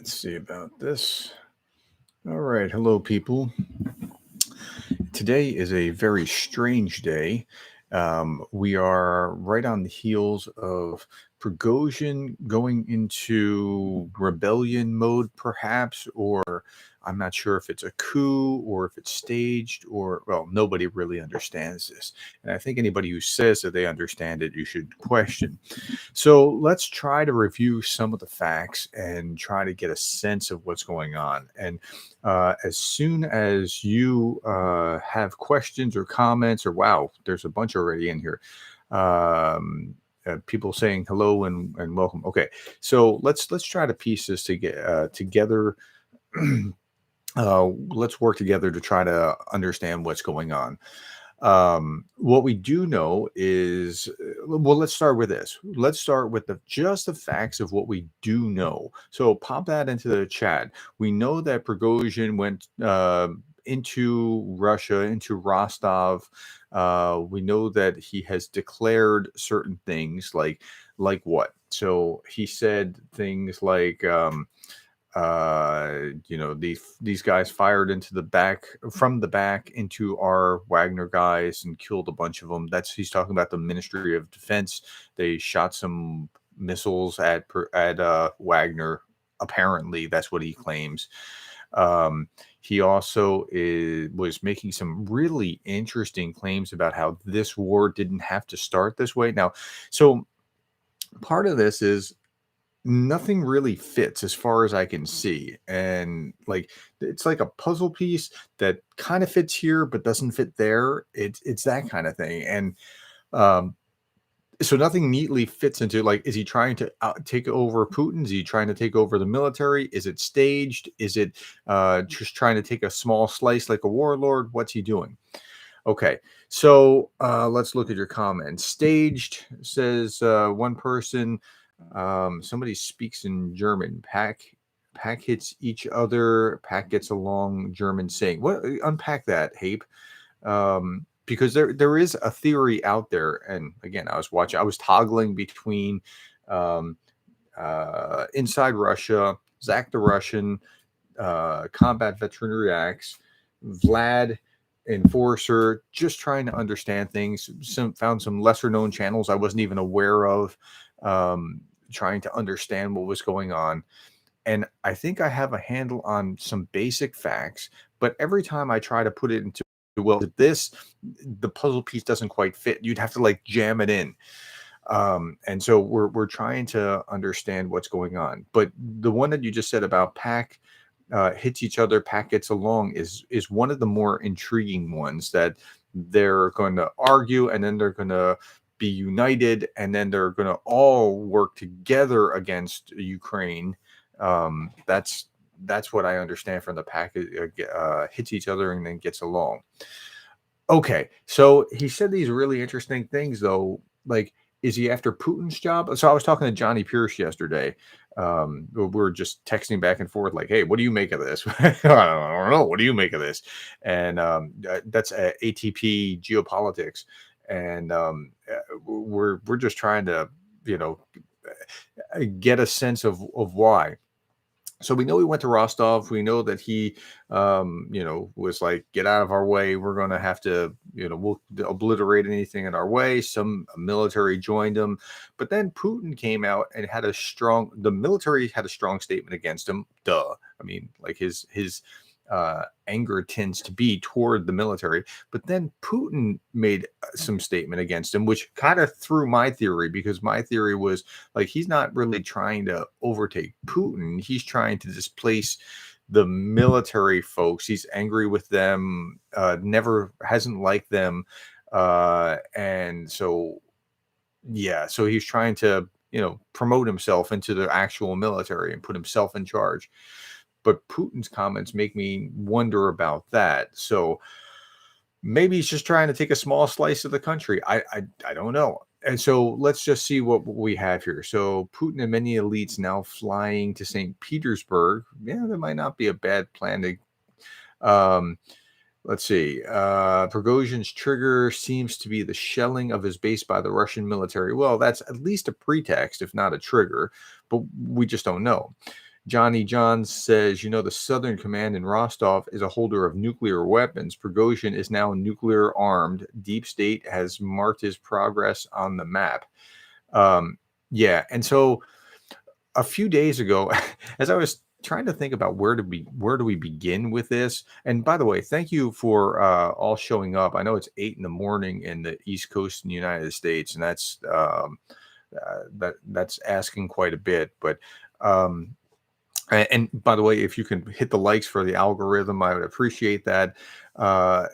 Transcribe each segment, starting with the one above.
Let's see about this. All right. Hello, people. Today is a very strange day. We are right on the heels of Prigozhin going into rebellion mode, perhaps, or I'm not sure if it's a coup or if it's staged, or, well, nobody really understands this. And I think anybody who says that they understand it, you should question. So let's try to review some of the facts and try to get a sense of what's going on. And as soon as you have questions or comments, or wow, there's a bunch already in here. People saying hello and welcome. Okay, so let's try to piece this together. Let's work together to try to understand what's going on. What we do know is, well, let's start with this. Let's start with the facts of what we do know. So pop that into the chat. We know that Prigozhin went into Russia, into Rostov. We know that he has declared certain things like what? So he said things like these guys fired into the back from the back into our Wagner guys and killed a bunch of them. That's He's talking about the Ministry of Defense. They shot some missiles at Wagner. Apparently that's what he claims. He also was making some really interesting claims about how this war didn't have to start this way. Now, so part of this is nothing really fits as far as I can see. And like it's like a puzzle piece that kind of fits here but doesn't fit there. It's that kind of thing. And um so nothing neatly fits into, like, is he trying to take over Putin? Is he trying to take over the military? Is it staged? Is it just trying to take a small slice like a warlord? What's he doing? Okay, so let's look at your comments. Staged says one person. Somebody speaks in German. Pack hits each other. Pack gets along. German saying. What? Unpack that, Hape. Because there is a theory out there, and again, I was toggling between um, Inside Russia, Zach the Russian, Combat Veterinary Acts, Vlad Enforcer, just trying to understand things. Found some lesser known channels I wasn't even aware of, trying to understand what was going on. And I think I have a handle on some basic facts, but every time I try to put it into, well, the puzzle piece doesn't quite fit. You'd have to like jam it in. And so we're trying to understand what's going on. But the one that you just said about Pack hits each other, Pack gets along is one of the more intriguing ones, that they're going to argue and then they're going to be united and then they're going to all work together against Ukraine. That's what I understand from the Pack. Hits each other and then gets along. Okay, so he said these really interesting things, though. Like, is he after Putin's job? So I was talking to Johnny Pierce yesterday. We were just texting back and forth, like, "Hey, what do you make of this?" I don't know. What do you make of this? And that's ATP geopolitics, and we're just trying to, you know, get a sense of why. So we know he went to Rostov. We know that he, was like, get out of our way. We're going to have to, we'll obliterate anything in our way. Some military joined him. But then Putin came out and the military had a strong statement against him. Duh. I mean, like his anger tends to be toward the military. But then Putin made some statement against him, which kind of threw my theory, because my theory was like, he's not really trying to overtake Putin. He's trying to displace the military folks. He's angry with them, never hasn't liked them. And so, yeah, so he's trying to, promote himself into the actual military and put himself in charge. But Putin's comments make me wonder about that. So maybe he's just trying to take a small slice of the country. I don't know. And so let's just see what we have here. So Putin and many elites now flying to St. Petersburg. Yeah, that might not be a bad plan to. Let's see. Prigozhin's trigger seems to be the shelling of his base by the Russian military. Well, that's at least a pretext, if not a trigger, but we just don't know. Johnny John says, the Southern Command in Rostov is a holder of nuclear weapons. Prigozhin is now nuclear armed. Deep State has marked his progress on the map. Um, yeah. And so a few days ago, as I was trying to think about where do we begin with this. And by the way, thank you for all showing up. I know it's 8 in the morning in the East Coast in the United States, and that's asking quite a bit. But um, and by the way, if you can hit the likes for the algorithm, I would appreciate that. Uh,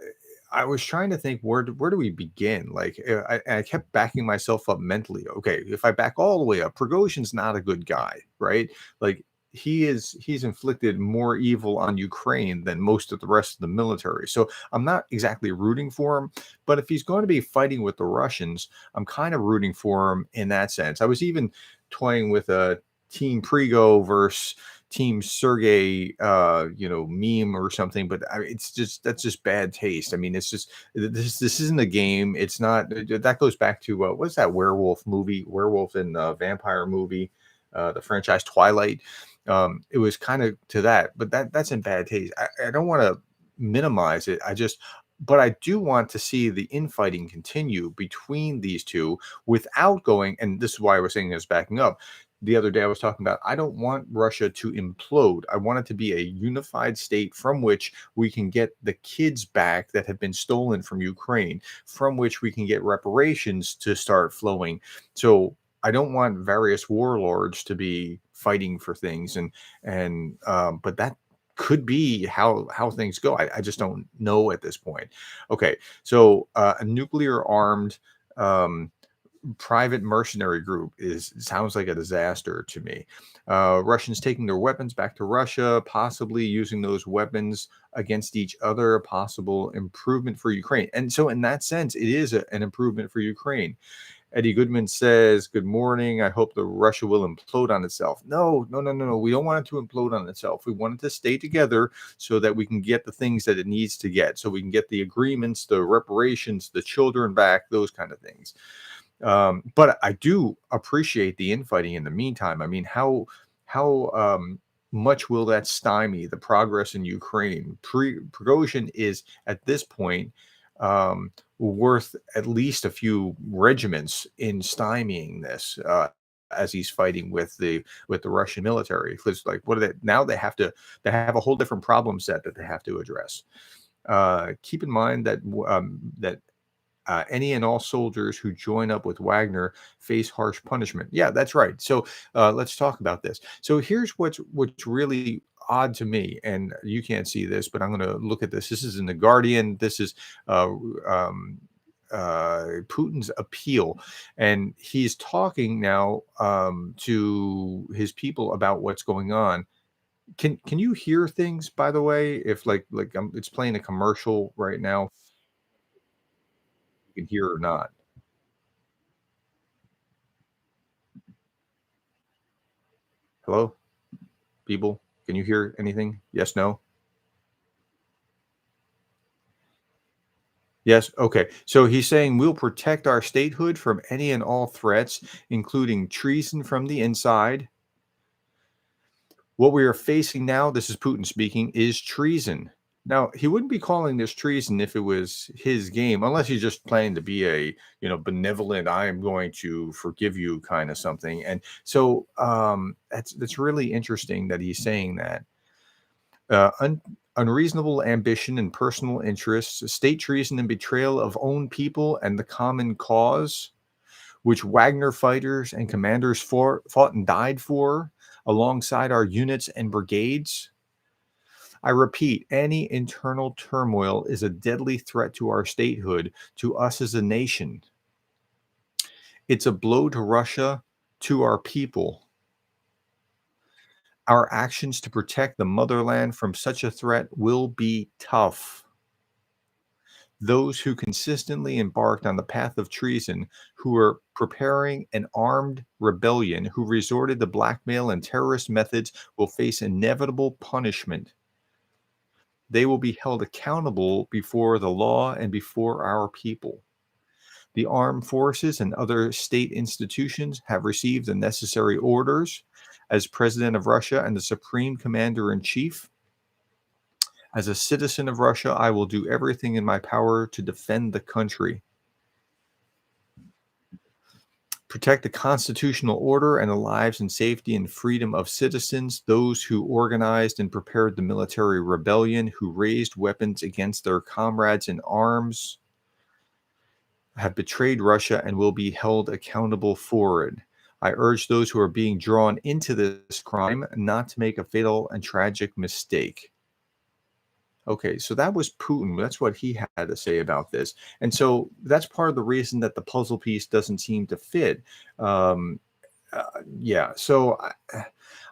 I was trying to think where do we begin? Like I kept backing myself up mentally. Okay, if I back all the way up, Prigozhin's not a good guy, right? Like he's inflicted more evil on Ukraine than most of the rest of the military. So I'm not exactly rooting for him, but if he's going to be fighting with the Russians, I'm kind of rooting for him in that sense. I was even toying with a Team Prigo versus Team Sergey, meme or something, but it's just that's just bad taste. I mean, it's just this isn't a game. It's not. That goes back to what's that werewolf and vampire movie, the franchise Twilight. It was kind of to that, but that's in bad taste. I don't want to minimize it. But I do want to see the infighting continue between these two without going. And this is why I was saying this backing up the other day. I was talking about I don't want Russia to implode. I want it to be a unified state from which we can get the kids back that have been stolen from Ukraine, from which we can get reparations to start flowing. So I don't want various warlords to be fighting for things, but that could be how things go. I just don't know at this point. Okay, so a nuclear armed um, private mercenary group is sounds like a disaster to me. Russians taking their weapons back to Russia, possibly using those weapons against each other, a possible improvement for Ukraine. And so, in that sense, it is an improvement for Ukraine. Eddie Goodman says, "Good morning. I hope the Russia will implode on itself." No, no, no, no, no. We don't want it to implode on itself. We want it to stay together so that we can get the things that it needs to get. So we can get the agreements, the reparations, the children back, those kind of things. But I do appreciate the infighting in the meantime. I mean, how much will that stymie the progress in Ukraine? Prigozhin is at this point worth at least a few regiments in stymieing this. As he's fighting with the Russian military, because like what are they now? They have a whole different problem set that they have to address. Keep in mind that any and all soldiers who join up with Wagner face harsh punishment. Yeah, that's right. So let's talk about this. So here's what's really odd to me, and you can't see this, but I'm going to look at this. This is in the Guardian. This is uh, um, Putin's appeal, and he's talking now to his people about what's going on. Can you hear things, by the way? If it's playing a commercial right now, you can hear or not. Hello? People, can you hear anything? Yes, no? Yes, okay. So he's saying we'll protect our statehood from any and all threats, including treason from the inside. What we are facing now, this is Putin speaking, is treason. Now, he wouldn't be calling this treason if it was his game, unless he's just playing to be benevolent, I am going to forgive you kind of something. And so that's really interesting that he's saying that. Unreasonable ambition and personal interests, state treason and betrayal of own people and the common cause, which Wagner fighters and commanders fought and died for, alongside our units and brigades. I repeat, any internal turmoil is a deadly threat to our statehood, to us as a nation. It's a blow to Russia, to our people. Our actions to protect the motherland from such a threat will be tough. Those who consistently embarked on the path of treason, who were preparing an armed rebellion, who resorted to blackmail and terrorist methods, will face inevitable punishment. They will be held accountable before the law and before our people. The armed forces and other state institutions have received the necessary orders. as president of Russia and the supreme commander in chief. As a citizen of Russia, I will do everything in my power to defend the country, protect the constitutional order and the lives and safety and freedom of citizens, those who organized and prepared the military rebellion, who raised weapons against their comrades in arms, have betrayed Russia and will be held accountable for it. I urge those who are being drawn into this crime not to make a fatal and tragic mistake. Okay, so that was Putin. That's what he had to say about this. And so that's part of the reason that the puzzle piece doesn't seem to fit. Um, yeah, so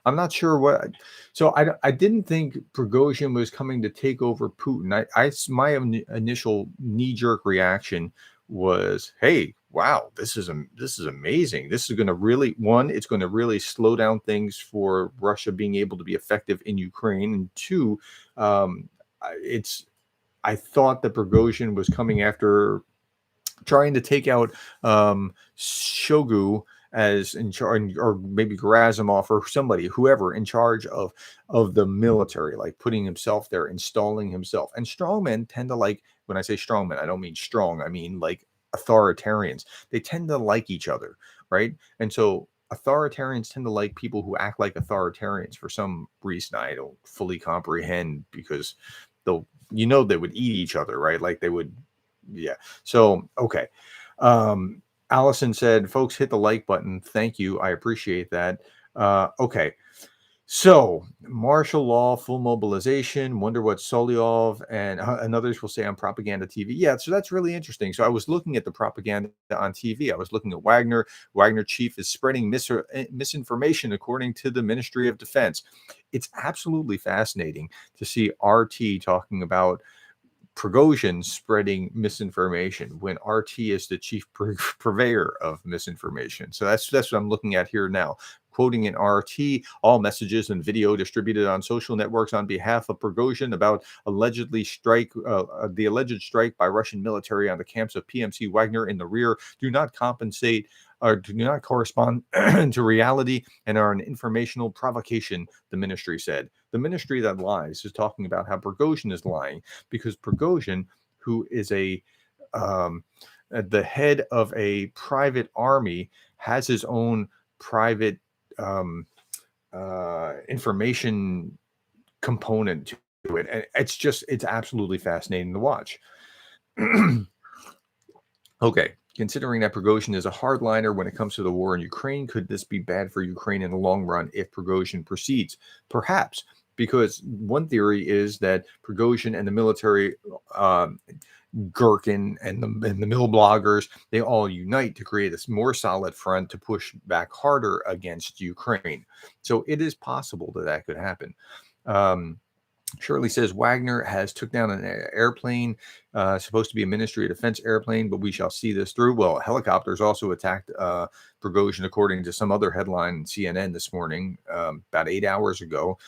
I'm not sure what. So I didn't think Prigozhin was coming to take over Putin. My initial knee jerk reaction was, hey, wow, this is amazing. This is going to really it's going to really slow down things for Russia being able to be effective in Ukraine, and two, um, it's I thought that Prigozhin was coming after trying to take out Shogu as in charge, or maybe Gerasimov or somebody, whoever in charge of the military, like putting himself there, installing himself. And strongmen tend to like, when I say strongmen, I don't mean strong, I mean like authoritarians. They tend to like each other, right? And so authoritarians tend to like people who act like authoritarians for some reason I don't fully comprehend, because they'll, they would eat each other, right? Like they would, yeah. So, okay. Allison said, folks, hit the like button. Thank you. I appreciate that. Okay. So, martial law, full mobilization, wonder what Solyov and others will say on propaganda TV. Yeah, so that's really interesting. So, I was looking at the propaganda on TV. I was looking at Wagner. Wagner chief is spreading misinformation according to the Ministry of Defense. It's absolutely fascinating to see RT talking about Prigozhin spreading misinformation when RT is the chief purveyor of misinformation. So that's what I'm looking at here now. Quoting in RT, all messages and video distributed on social networks on behalf of Prigozhin about the alleged strike by Russian military on the camps of PMC Wagner in the rear do not compensate or do not correspond to reality and are an informational provocation, the ministry said. The ministry that lies is talking about how Prigozhin is lying, because Prigozhin, who is the head of a private army, has his own private information component to it, and it's absolutely fascinating to watch. Okay, considering that Prigozhin is a hardliner when it comes to the war in Ukraine, could this be bad for Ukraine in the long run if Prigozhin proceeds? Perhaps, because one theory is that Prigozhin and the military, Gherkin and the mill bloggers, they all unite to create this more solid front to push back harder against Ukraine. So it is possible that could happen. Shirley says Wagner has took down an airplane, supposed to be a Ministry of Defense airplane, but we shall see this through. Well, helicopters also attacked Prigozhin, according to some other headline in CNN this morning, about 8 hours ago.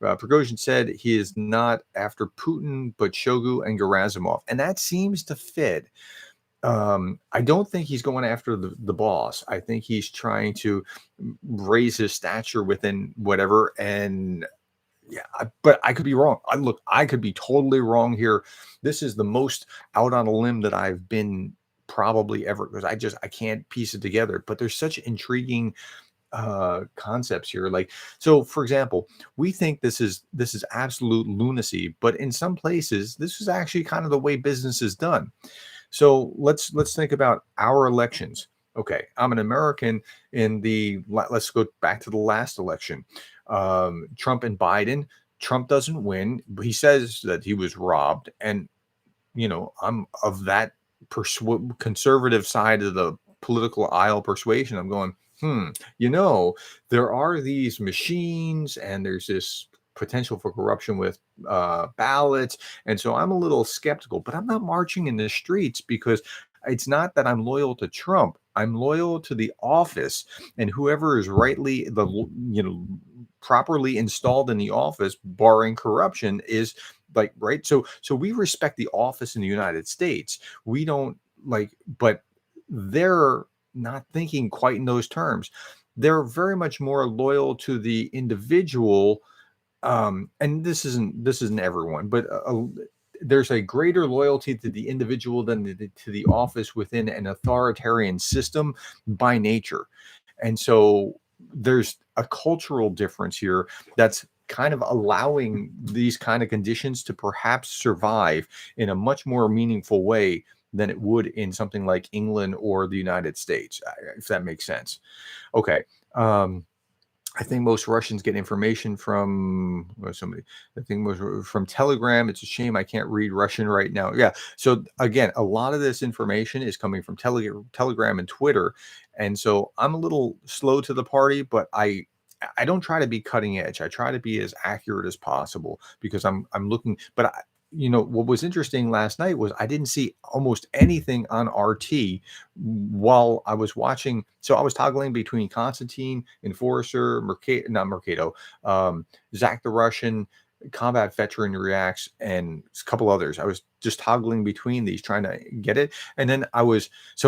Prigozhin said he is not after Putin, but Shogu and Gerasimov. And that seems to fit. I don't think he's going after the boss. I think he's trying to raise his stature within whatever. And yeah, but I could be wrong. I could be totally wrong here. This is the most out on a limb that I've been probably ever, because I can't piece it together. But there's such intriguing concepts here. Like, so for example, we think this is absolute lunacy, but in some places this is actually kind of the way business is done. So let's think about our elections. Okay, I'm an American. Let's go back to the last election. Trump and Biden. Trump doesn't win. He says that he was robbed, and I'm of that conservative side of the political aisle persuasion. I'm going, there are these machines, and there's this potential for corruption with ballots. And so I'm a little skeptical, but I'm not marching in the streets, because it's not that I'm loyal to Trump. I'm loyal to the office, and whoever is properly installed in the office, barring corruption, is like, right. So we respect the office in the United States. We don't but they're not thinking quite in those terms. they're very much more loyal to the individual, and this isn't everyone, but there's a greater loyalty to the individual than to the office within an authoritarian system by nature. And so there's a cultural difference here that's kind of allowing these kind of conditions to perhaps survive in a much more meaningful way than it would in something like England or the United States, if that makes sense. Okay. Um, I think most Russians get information from somebody. I think most from Telegram. It's a shame I can't read Russian right now. Yeah. So again, a lot of this information is coming from Telegram and Twitter, and so I'm a little slow to the party, but I don't try to be cutting edge. I try to be as accurate as possible because I'm looking. But what was interesting last night was I didn't see almost anything on RT while I was watching. So I was toggling between Constantine, Enforcer, not Mercado, Zach the Russian, Combat Veteran Reacts, and a couple others. I was just toggling between these, trying to get it. And then I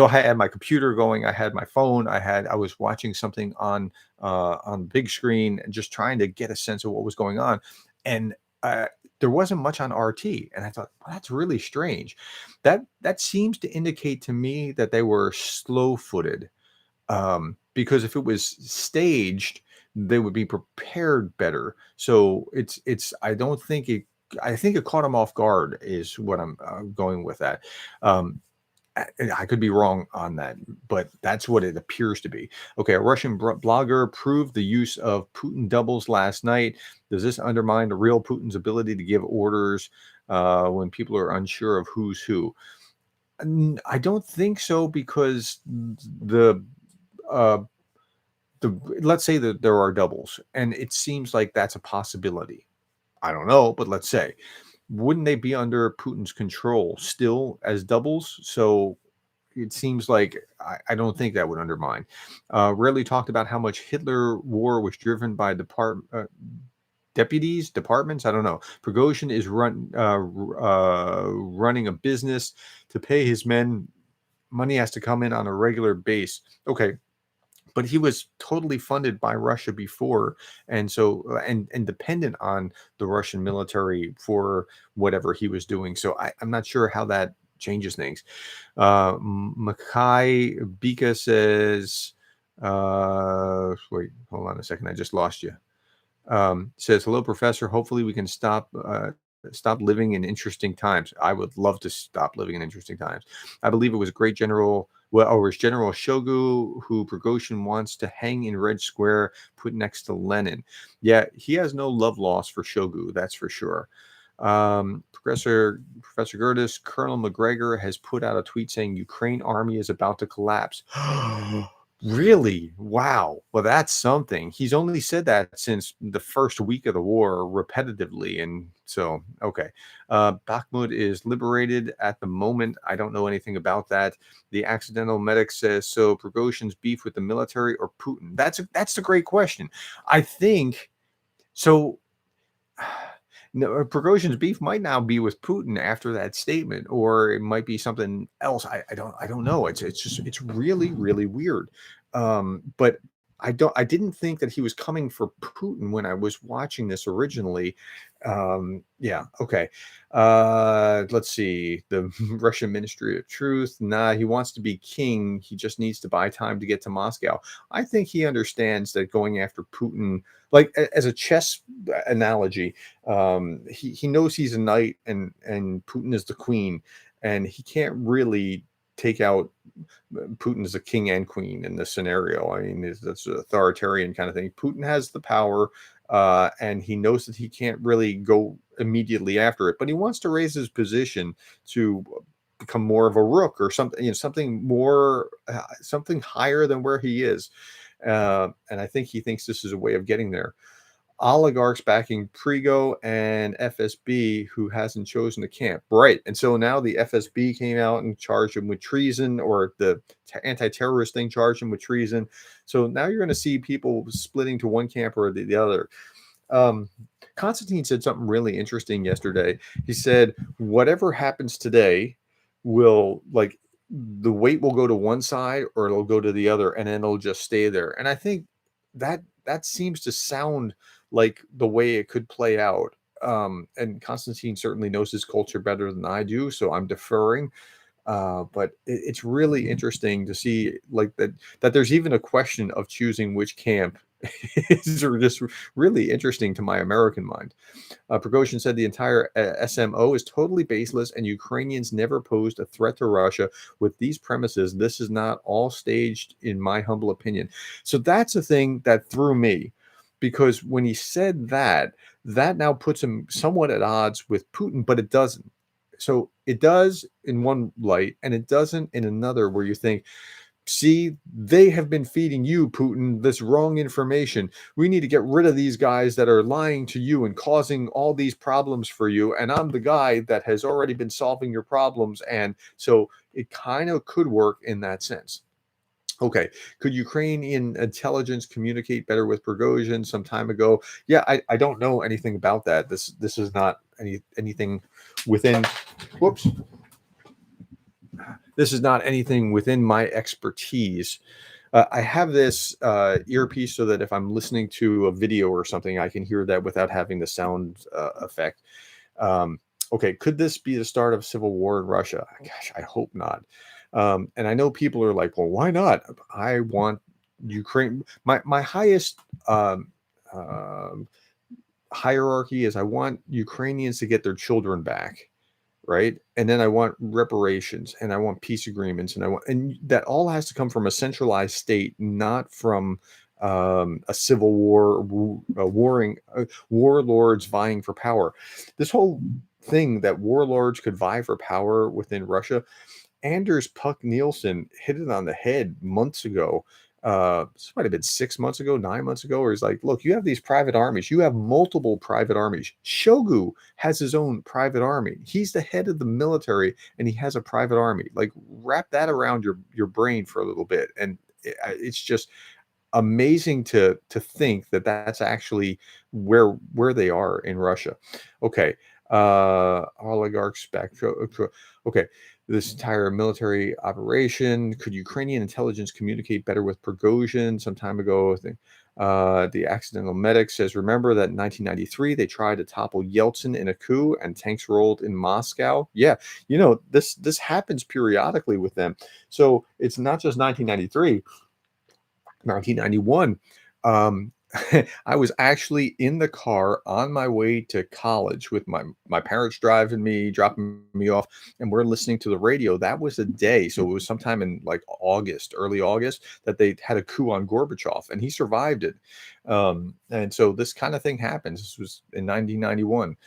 had my computer going, I had my phone, I was watching something on the big screen and just trying to get a sense of what was going on. And uh, there wasn't much on RT, and I thought, well, that's really strange. That seems to indicate to me that they were slow-footed, because if it was staged, they would be prepared better. So it's I don't think it. I think it caught them off guard is what I'm going with that. Um, I could be wrong on that, but that's what it appears to be. Okay, a Russian blogger approved the use of Putin doubles last night. Does this undermine the real Putin's ability to give orders when people are unsure of who's who? I don't think so, because uh, the let's say that there are doubles, and it seems like that's a possibility. I don't know, but let's say, wouldn't they be under Putin's control still as doubles? So it seems like I don't think that would undermine. Rarely talked about how much Hitler war was driven by departments. I don't know. Prigozhin is running a business to pay his men. Money has to come in on a regular base. Okay, but he was totally funded by Russia before, and so and dependent on the Russian military for whatever he was doing. So I'm not sure how that changes things. Makai Bika says, wait, hold on a second, I just lost you. Says, hello, professor. Hopefully we can stop living in interesting times. I would love to stop living in interesting times. I believe it was great general. Well, or it was General Shogu who Prigozhin wants to hang in Red Square, put next to Lenin. Yeah, he has no love lost for Shogu, that's for sure. Professor Gerdes, Colonel McGregor has put out a tweet saying Ukraine army is about to collapse. Really? Wow. Well, that's something. He's only said that since the first week of the war repetitively. And so, okay. Bakhmut is liberated at the moment. I don't know anything about that. The accidental medic says, so Prigozhin's beef with the military or Putin? That's a great question. I think so. No, Prigozhin's beef might now be with Putin after that statement, or it might be something else. I don't know. It's really really weird. But I didn't think that he was coming for Putin when I was watching this originally. Yeah, okay. Let's see. The Russian Ministry of Truth. Nah, he wants to be king. He just needs to buy time to get to Moscow. I think he understands that going after Putin, like as a chess analogy, he knows he's a knight and Putin is the queen, and he can't really take out Putin as a king and queen in this scenario. I mean, that's an authoritarian kind of thing. Putin has the power, and he knows that he can't really go immediately after it, but he wants to raise his position to become more of a rook or something, something more, something higher than where he is. And I think he thinks this is a way of getting there. Oligarchs backing Prigo and FSB who hasn't chosen the camp. Right. And so now the FSB came out and charged him with treason, or the anti-terrorist thing charged him with treason. So now you're going to see people splitting to one camp or the other. Um, Constantine said something really interesting yesterday. He said, whatever happens today will, like, the weight will go to one side or it'll go to the other, and then it'll just stay there. And I think that seems to sound like the way it could play out. And Constantine certainly knows his culture better than I do, so I'm deferring. But it's really interesting to see like that there's even a question of choosing which camp is just really interesting to my American mind. Prigozhin said the entire SMO is totally baseless and Ukrainians never posed a threat to Russia. With these premises, this is not all staged, in my humble opinion. So that's a thing that threw me, because when he said that, that now puts him somewhat at odds with Putin, but it doesn't. So it does in one light, and it doesn't in another, where you think, see, they have been feeding you, Putin, this wrong information. We need to get rid of these guys that are lying to you and causing all these problems for you. And I'm the guy that has already been solving your problems. And so it kind of could work in that sense. Okay, could Ukrainian intelligence communicate better with Prigozhin some time ago? Yeah, I don't know anything about that. This is not anything within. Whoops. This is not anything within my expertise. I have this earpiece so that if I'm listening to a video or something, I can hear that without having the sound effect. Um, okay, could this be the start of civil war in Russia? Gosh, I hope not. And I know people are like, well, why not? I want Ukraine. My highest um, hierarchy is I want Ukrainians to get their children back, right? And then I want reparations, and I want peace agreements, and that all has to come from a centralized state, not from a civil war, warlords vying for power. This whole thing that warlords could vie for power within Russia, Anders Puck Nielsen hit it on the head months ago. This might have been 6 months ago, 9 months ago, where he's like, look, you have these private armies. You have multiple private armies. Shogu has his own private army. He's the head of the military and he has a private army. Like, wrap that around your brain for a little bit. And it's just amazing to think that that's actually where they are in Russia. Okay. Oligarchs back. Okay. This entire military operation. Could Ukrainian intelligence communicate better with Prigozhin some time ago? I think, the accidental medic says, remember that in 1993 they tried to topple Yeltsin in a coup and tanks rolled in Moscow? Yeah, this happens periodically with them. So it's not just 1993. 1991. Um, I was actually in the car on my way to college with my parents driving me, dropping me off, and we're listening to the radio. That was a day, so it was sometime in like August, early August, that they had a coup on Gorbachev, and he survived it. And so this kind of thing happens. This was in 1991.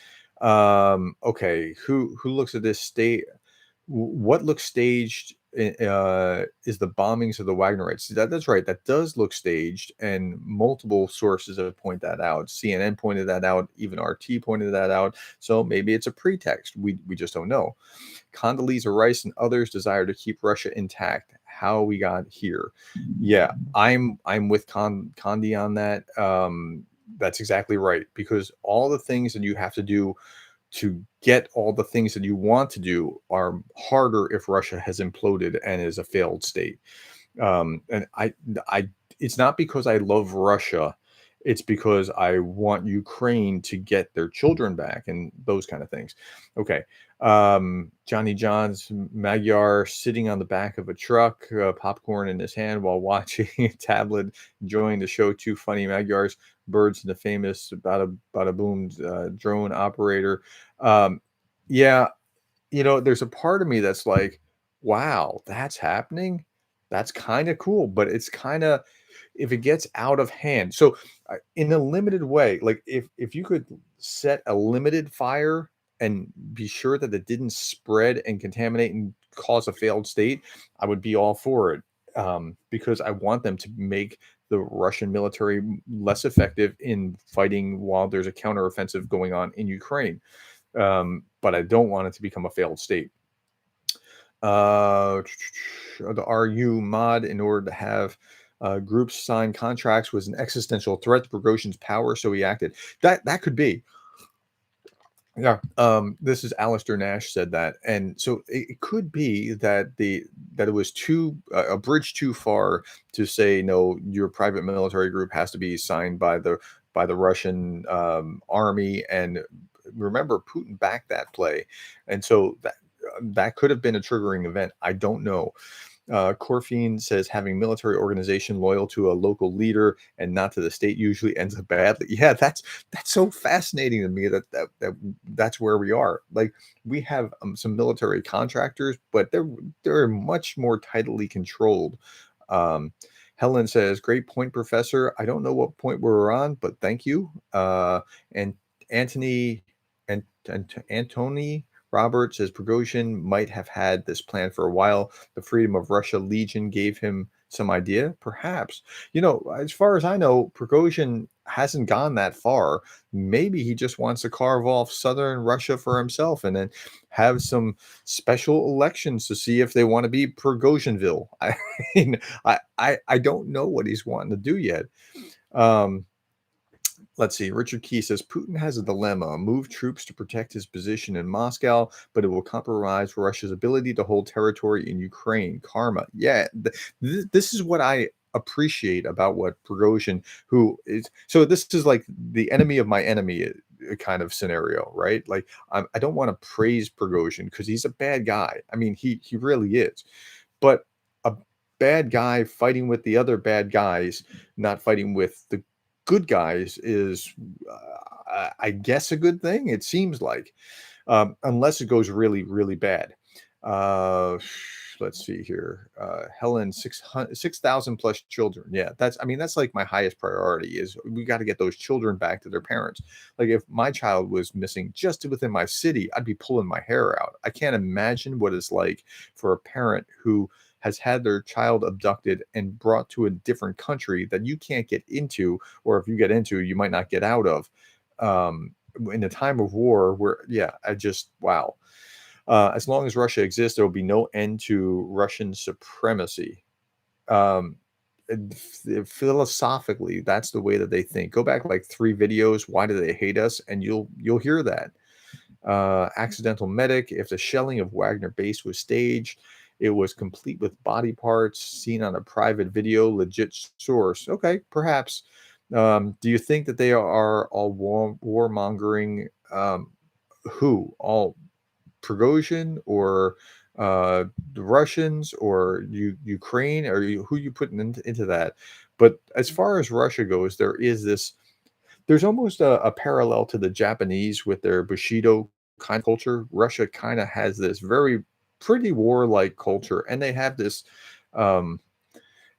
Okay, who looks at this state? What looks staged is the bombings of the Wagnerites. That's right. That does look staged, and multiple sources have pointed that out. CNN pointed that out. Even RT pointed that out. So maybe it's a pretext. We just don't know. Condoleezza Rice and others desire to keep Russia intact. How we got here? Yeah, I'm with Condi on that. That's exactly right, because all the things that you have to do to get all the things that you want to do are harder if Russia has imploded and is a failed state. And it's not because I love Russia. It's because I want Ukraine to get their children back and those kind of things. Okay. Johnny John's Magyar sitting on the back of a truck, popcorn in his hand while watching a tablet, enjoying the show. Two funny Magyars, birds, and the famous Bada Boom drone operator. Um, yeah, there's a part of me that's like, wow, that's happening. That's kind of cool, but it's kind of, if it gets out of hand. So, in a limited way, like if you could set a limited fire and be sure that it didn't spread and contaminate and cause a failed state, I would be all for it. Because I want them to make the Russian military less effective in fighting while there's a counteroffensive going on in Ukraine. But I don't want it to become a failed state. The RU mod, in order to have groups sign contracts, was an existential threat to Prigozhin's power, so he acted. That could be. Yeah, this is Alistair Nash said that, and so it could be that it was too a bridge too far to say no. Your private military group has to be signed by the Russian army, and remember Putin backed that play, and so that could have been a triggering event. I don't know. Corfine says having military organization loyal to a local leader and not to the state usually ends up badly. Yeah, that's so fascinating to me that's where we are. Like we have some military contractors, but they're much more tightly controlled. Um, Helen says, "Great point, Professor. I don't know what point we're on, but thank you." And Anthony and Antony Robert says Prigozhin might have had this plan for a while. The Freedom of Russia Legion gave him some idea, perhaps. As far as I know, Prigozhin hasn't gone that far. Maybe he just wants to carve off southern Russia for himself and then have some special elections to see if they want to be Prigozhinville. I mean, I don't know what he's wanting to do yet. Um, Let's see. Richard Key says Putin has a dilemma: move troops to protect his position in Moscow, but it will compromise Russia's ability to hold territory in Ukraine. Karma. Yeah, this is what I appreciate about what Prigozhin, who is so this is like the enemy of my enemy kind of scenario, right? Like I don't want to praise Prigozhin because he's a bad guy. I mean, he really is, but a bad guy fighting with the other bad guys, not fighting with the good guys is, I guess, a good thing. It seems like, unless it goes really, really bad. Uh, let's see here. Helen, 6,000 plus children. Yeah, I mean, that's like my highest priority is we got to get those children back to their parents. Like if my child was missing just within my city, I'd be pulling my hair out. I can't imagine what it's like for a parent who has had their child abducted and brought to a different country that you can't get into, or if you get into, you might not get out of. In a time of war, where yeah, I just wow. As long as Russia exists, there will be no end to Russian supremacy. Um, Philosophically, that's the way that they think. Go back like 3 videos. Why do they hate us? And you'll hear that. Accidental medic. If the shelling of Wagner base was staged, it was complete with body parts seen on a private video, legit source. Okay, perhaps. Do you think that they are all warmongering? Who? All Prigozhin or the Russians or Ukraine, or who you putting into that? But as far as Russia goes, there's almost a parallel to the Japanese with their Bushido kind of culture. Russia kind of has this very pretty warlike culture, and they have this um,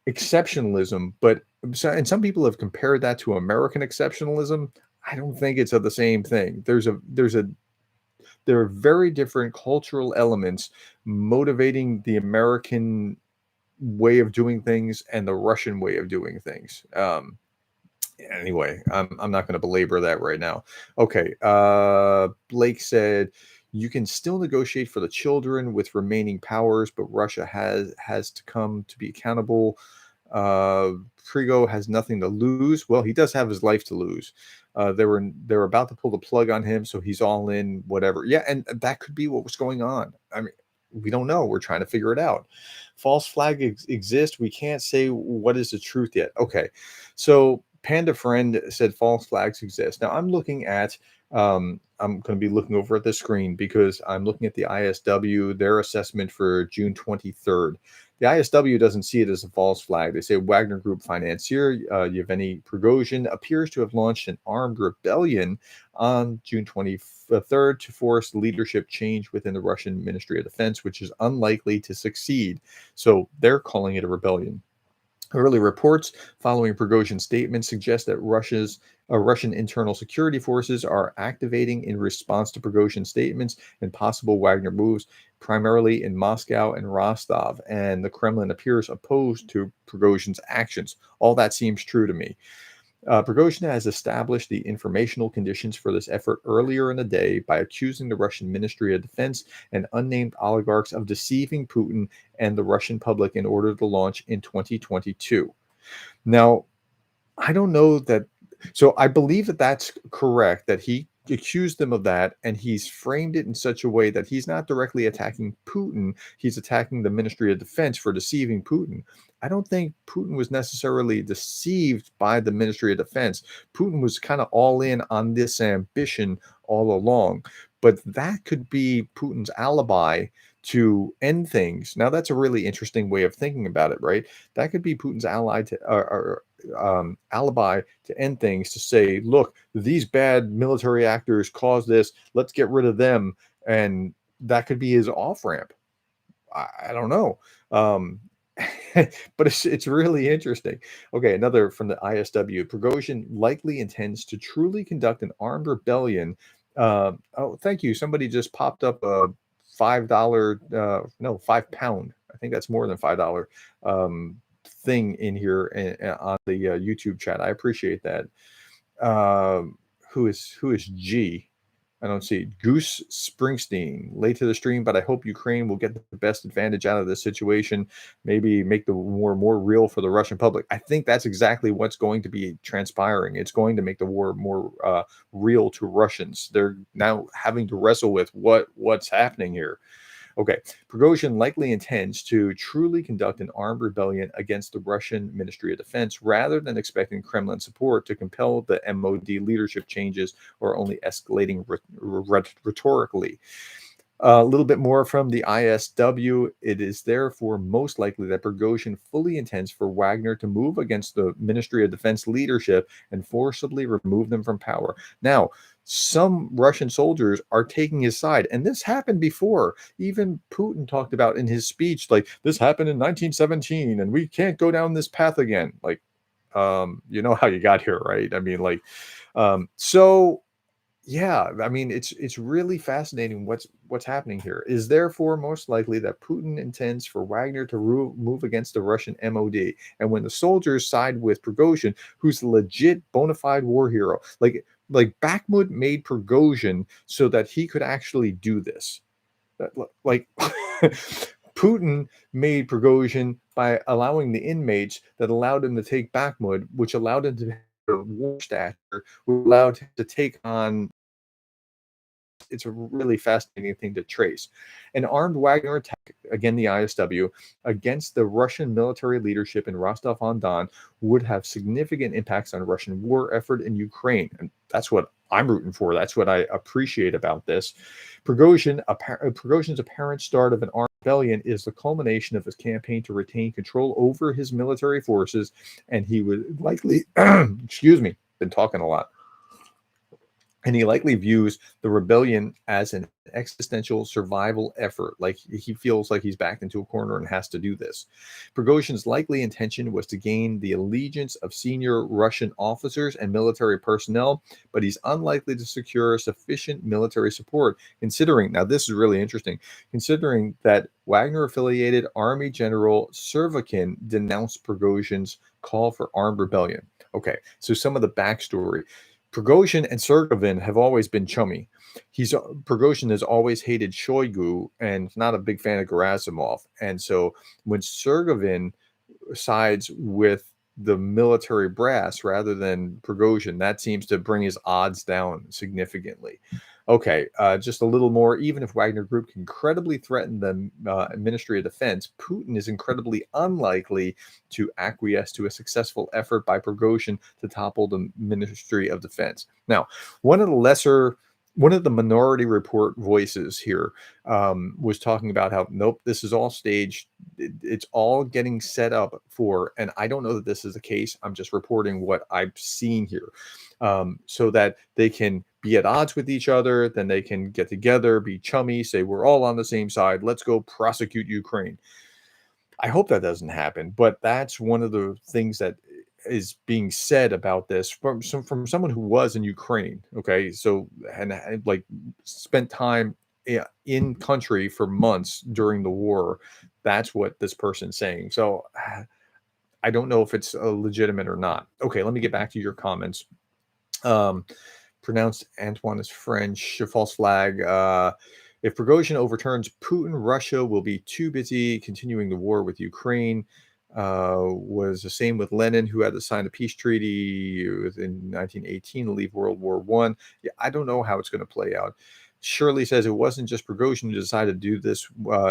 exceptionalism. And some people have compared that to American exceptionalism. I don't think it's of the same thing. There are very different cultural elements motivating the American way of doing things and the Russian way of doing things. Anyway, I'm not going to belabor that right now. Okay. Blake said you can still negotiate for the children with remaining powers, but Russia has to come to be accountable. Prigo has nothing to lose. Well, he does have his life to lose. They're about to pull the plug on him, so he's all in. Whatever. Yeah, and that could be what was going on. I mean, we don't know. We're trying to figure it out. False flag exists. We can't say what is the truth yet. Okay, so Panda Friend said false flags exist. Now I'm looking at. I'm going to be looking over at the screen because I'm looking at the ISW, their assessment for June 23rd. The ISW doesn't see it as a false flag. They say Wagner Group financier Yevgeny Prigozhin appears to have launched an armed rebellion on June 23rd to force leadership change within the Russian Ministry of Defense, which is unlikely to succeed. So they're calling it a rebellion. Early reports following Prigozhin's statement suggest that Russian internal security forces are activating in response to Prigozhin's statements and possible Wagner moves, primarily in Moscow and Rostov. And the Kremlin appears opposed to Prigozhin's actions. All that seems true to me. Prigozhin has established the informational conditions for this effort earlier in the day by accusing the Russian Ministry of Defense and unnamed oligarchs of deceiving Putin and the Russian public in order to launch in 2022. Now, I don't know that. So I believe that that's correct, that he accused them of that, and he's framed it in such a way that he's not directly attacking Putin. He's attacking the Ministry of Defense for deceiving Putin. I don't think Putin was necessarily deceived by the Ministry of Defense. Putin was kind of all in on this ambition all along, but that could be Putin's alibi to end things. Now, that's a really interesting way of thinking about it, right? That could be Putin's ally to, alibi to end things, to say, look, these bad military actors caused this. Let's get rid of them. And that could be his off ramp. I don't know. But it's really interesting. Okay, another from the ISW. Prigozhin likely intends to truly conduct an armed rebellion. Oh, thank you. Somebody just popped up a $5, no, £5. I think that's more than $5 thing in here on the YouTube chat. I appreciate that. Who is G? I don't see Goose Springsteen. Late to the stream, but I hope Ukraine will get the best advantage out of this situation. Maybe make the war more real for the Russian public. I think that's exactly what's going to be transpiring. It's going to make the war more real to Russians. They're now having to wrestle with what's happening here. Okay, Prigozhin likely intends to truly conduct an armed rebellion against the Russian Ministry of Defense rather than expecting Kremlin support to compel the MOD leadership changes or only escalating rhetorically. A little bit more from the ISW. It is therefore most likely that Prigozhin fully intends for Wagner to move against the Ministry of Defense leadership and forcibly remove them from power. Now, some Russian soldiers are taking his side, and this happened before. Even Putin talked about in his speech, like, this happened in 1917, and we can't go down this path again. Like, you know how you got here, right? I mean, like, so yeah, I mean, it's really fascinating what's happening here. Is therefore most likely that Putin intends for Wagner to move against the Russian MOD, and when the soldiers side with Prigozhin, who's a legit bona fide war hero, like Bakhmut made Prigozhin so that he could actually do this. Like Putin made Prigozhin by allowing the inmates that allowed him to take Bakhmut, which allowed him to have a war stature, which allowed him to take on. It's a really fascinating thing to trace. An armed Wagner attack, again the ISW, against the Russian military leadership in Rostov-on-Don would have significant impacts on Russian war effort in Ukraine. And that's what I'm rooting for. That's what I appreciate about this. Prigozhin's apparent start of an armed rebellion is the culmination of his campaign to retain control over his military forces, and he would likely, excuse me, been talking a lot. And he likely views the rebellion as an existential survival effort. Like, he feels like he's backed into a corner and has to do this. Prigozhin's likely intention was to gain the allegiance of senior Russian officers and military personnel, but he's unlikely to secure sufficient military support, considering, now this is really interesting, considering that Wagner-affiliated Army General Servakin denounced Prigozhin's call for armed rebellion. Okay, so some of the backstory. Prigozhin and Sergevin have always been chummy. Prigozhin has always hated Shoigu and not a big fan of Gerasimov. And so when Sergevin sides with the military brass rather than Prigozhin, that seems to bring his odds down significantly. Okay, just a little more. Even if Wagner Group can credibly threaten the Ministry of Defense, Putin is incredibly unlikely to acquiesce to a successful effort by Prigozhin to topple the Ministry of Defense. Now, one of the Minority Report voices here was talking about how, nope, this is all staged. It's all getting set up for, and I don't know that this is the case. I'm just reporting what I've seen here, so that they can be at odds with each other. Then they can get together, be chummy, say, we're all on the same side. Let's go prosecute Ukraine. I hope that doesn't happen, but that's one of the things that is being said about this from someone who was in Ukraine. Okay, so and like spent time in country for months during the war. That's what this person's saying. So I don't know if it's legitimate or not. Okay, let me get back to your comments. Pronounced Antoine is French. A false flag. If Prigozhin overturns Putin, Russia will be too busy continuing the war with Ukraine. Was the same with Lenin, who had to sign a peace treaty in 1918 to leave World War One. Yeah, I don't know how it's going to play out. Shirley says it wasn't just Prigozhin who decided to do this.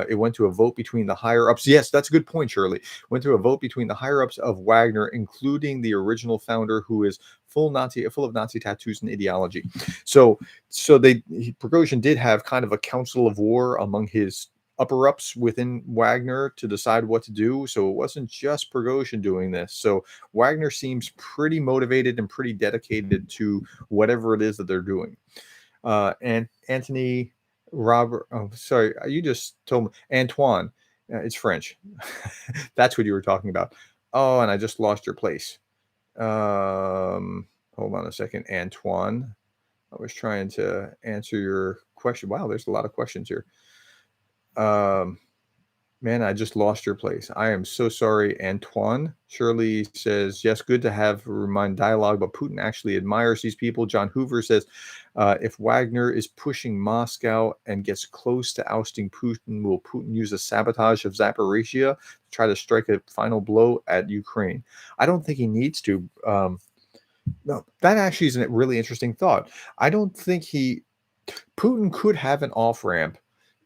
It went to a vote between the higher ups. Yes, that's a good point, Shirley. Went to a vote between the higher ups of Wagner, including the original founder, who is full of Nazi tattoos and ideology. So, Prigozhin did have kind of a council of war among his upper ups within Wagner to decide what to do. So it wasn't just Prigozhin doing this. So Wagner seems pretty motivated and pretty dedicated to whatever it is that they're doing. And Anthony Robert, oh, sorry, you just told me Antoine. It's French. That's what you were talking about. Oh, and I just lost your place. Hold on a second, Antoine. I was trying to answer your question. Wow, there's a lot of questions here. Man, I just lost your place. I am so sorry, Antoine. Shirley says, yes, good to have remind dialogue, but Putin actually admires these people. John Hoover says, if Wagner is pushing Moscow and gets close to ousting Putin, will Putin use a sabotage of Zaporizhia to try to strike a final blow at Ukraine? I don't think he needs to. No, that actually is a really interesting thought. I don't think Putin could have an off ramp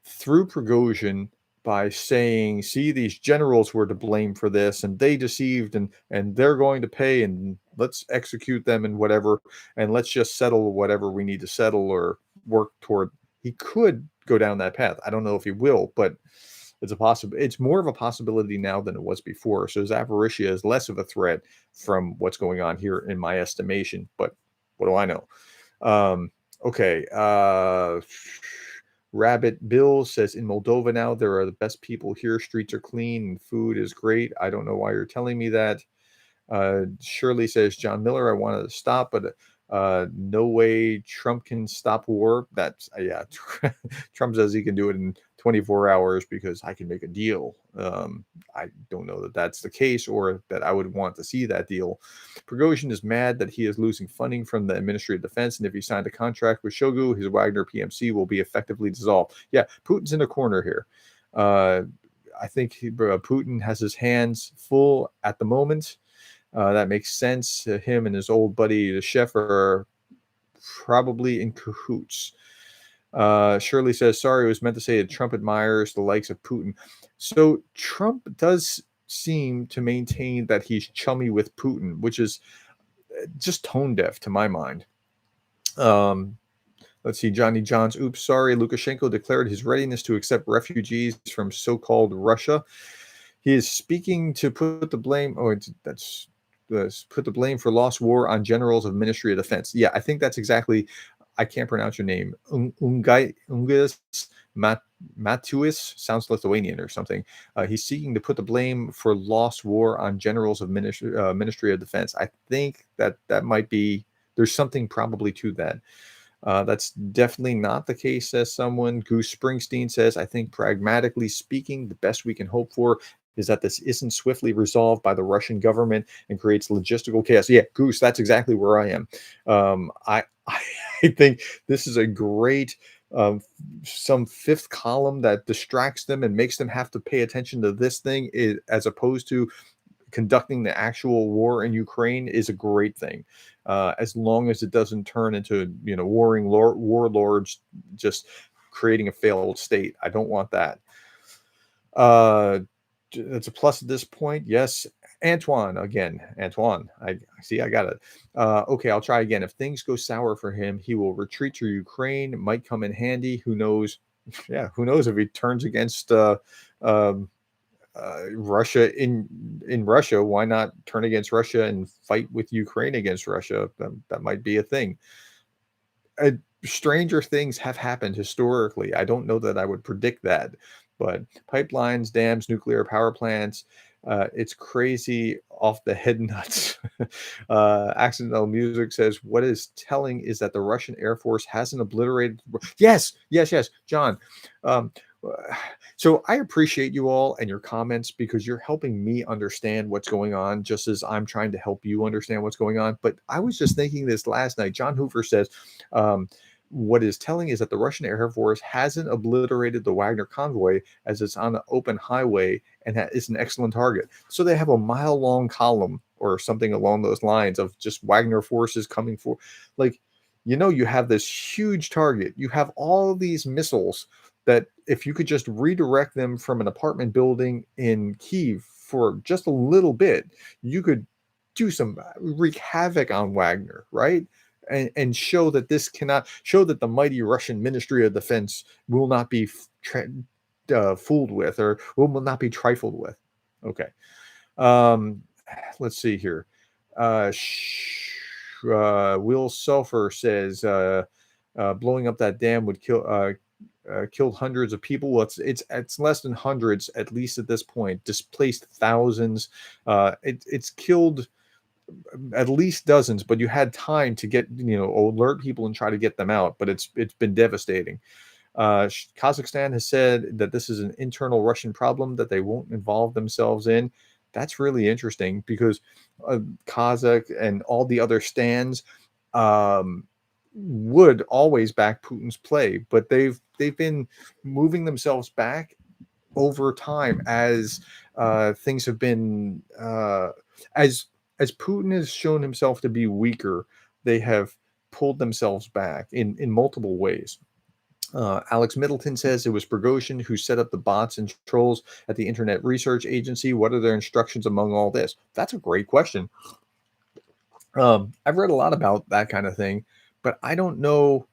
through Prigozhin by saying, see, these generals were to blame for this and they deceived and they're going to pay and let's execute them and whatever, and let's just settle whatever we need to settle or work toward. He could go down that path. I don't know if he will, but it's more of a possibility now than it was before. So Zaporizhia is less of a threat from what's going on here in my estimation, but what do I know? Okay. Rabbit Bill says in Moldova now there are the best people here. Streets are clean and food is great. I don't know why you're telling me that. Shirley says John Miller, I wanted to stop, but no way Trump can stop war. That's yeah. Trump says he can do it in 24 hours because I can make a deal. I don't know that that's the case or that I would want to see that deal. Prigozhin is mad that he is losing funding from the Ministry of Defense, and if he signed a contract with Shogu, his Wagner PMC will be effectively dissolved. Yeah, Putin's in a corner here. I think Putin has his hands full at the moment. That makes sense. Him and his old buddy, the chef, are probably in cahoots. Shirley says, sorry, it was meant to say that Trump admires the likes of Putin. So Trump does seem to maintain that he's chummy with Putin, which is just tone deaf to my mind. Let's see, Johnny Johns. Oops, sorry. Lukashenko declared his readiness to accept refugees from so-called Russia. He is speaking to put the blame. Oh, that's put the blame for lost war on generals of Ministry of Defense. Yeah, I think that's exactly. I can't pronounce your name. Ungas Matuis sounds Lithuanian or something. He's seeking to put the blame for lost war on generals of Ministry of Defense. I think that might be. There's something probably to that. That's definitely not the case, says someone. Goose Springsteen says, I think pragmatically speaking, the best we can hope for is that this isn't swiftly resolved by the Russian government and creates logistical chaos. Yeah, Goose, that's exactly where I am. I think this is a great some fifth column that distracts them and makes them have to pay attention to this thing as opposed to conducting the actual war in Ukraine is a great thing, as long as it doesn't turn into warring warlords just creating a failed state. I don't want that. It's a plus at this point. Yes, Antoine again. Antoine, I see. I got it. Okay, I'll try again. If things go sour for him, he will retreat to Ukraine. Might come in handy. Who knows? Yeah, who knows if he turns against Russia in Russia? Why not turn against Russia and fight with Ukraine against Russia? That might be a thing. Stranger things have happened historically. I don't know that I would predict that, but pipelines, dams, nuclear power plants, it's crazy off the head nuts. Accidental Music says, what is telling is that the Russian Air Force hasn't obliterated. Yes, John. So I appreciate you all and your comments because you're helping me understand what's going on, just as I'm trying to help you understand what's going on. But I was just thinking this last night. John Hoover says, what is telling is that the Russian Air Force hasn't obliterated the Wagner convoy as it's on an open highway and is an excellent target. So they have a mile-long column or something along those lines of just Wagner forces coming for, like, you have this huge target. You have all of these missiles that if you could just redirect them from an apartment building in Kyiv for just a little bit, you could do some wreak havoc on Wagner, right? And show that this cannot show that the mighty Russian Ministry of Defense will not be fooled with, or will not be trifled with. Okay. Um, let's see here. Will Sulfur says blowing up that dam would killed hundreds of people. Well, it's less than hundreds, at least at this point. Displaced thousands. It's killed at least dozens, but you had time to get alert people and try to get them out. But it's been devastating. Kazakhstan has said that this is an internal Russian problem that they won't involve themselves in. That's really interesting because Kazakh and all the other stands would always back Putin's play, but they've been moving themselves back over time as things have been as Putin has shown himself to be weaker. They have pulled themselves back in multiple ways. Alex Middleton says it was Prigozhin who set up the bots and trolls at the Internet Research Agency. What are their instructions among all this? That's a great question. I've read a lot about that kind of thing, but I don't know.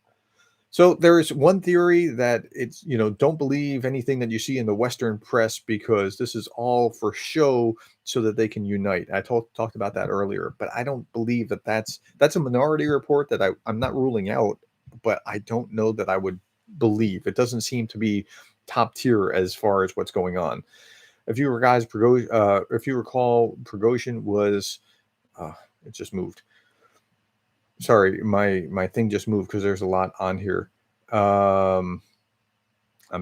So there is one theory that it's, don't believe anything that you see in the Western press because this is all for show so that they can unite. I talked about that earlier, but I don't believe that that's a minority report that I'm not ruling out, but I don't know that I would believe. It doesn't seem to be top tier as far as what's going on. If you recall, Prigozhin was, it just moved. Sorry, my thing just moved because there's a lot on here. I'm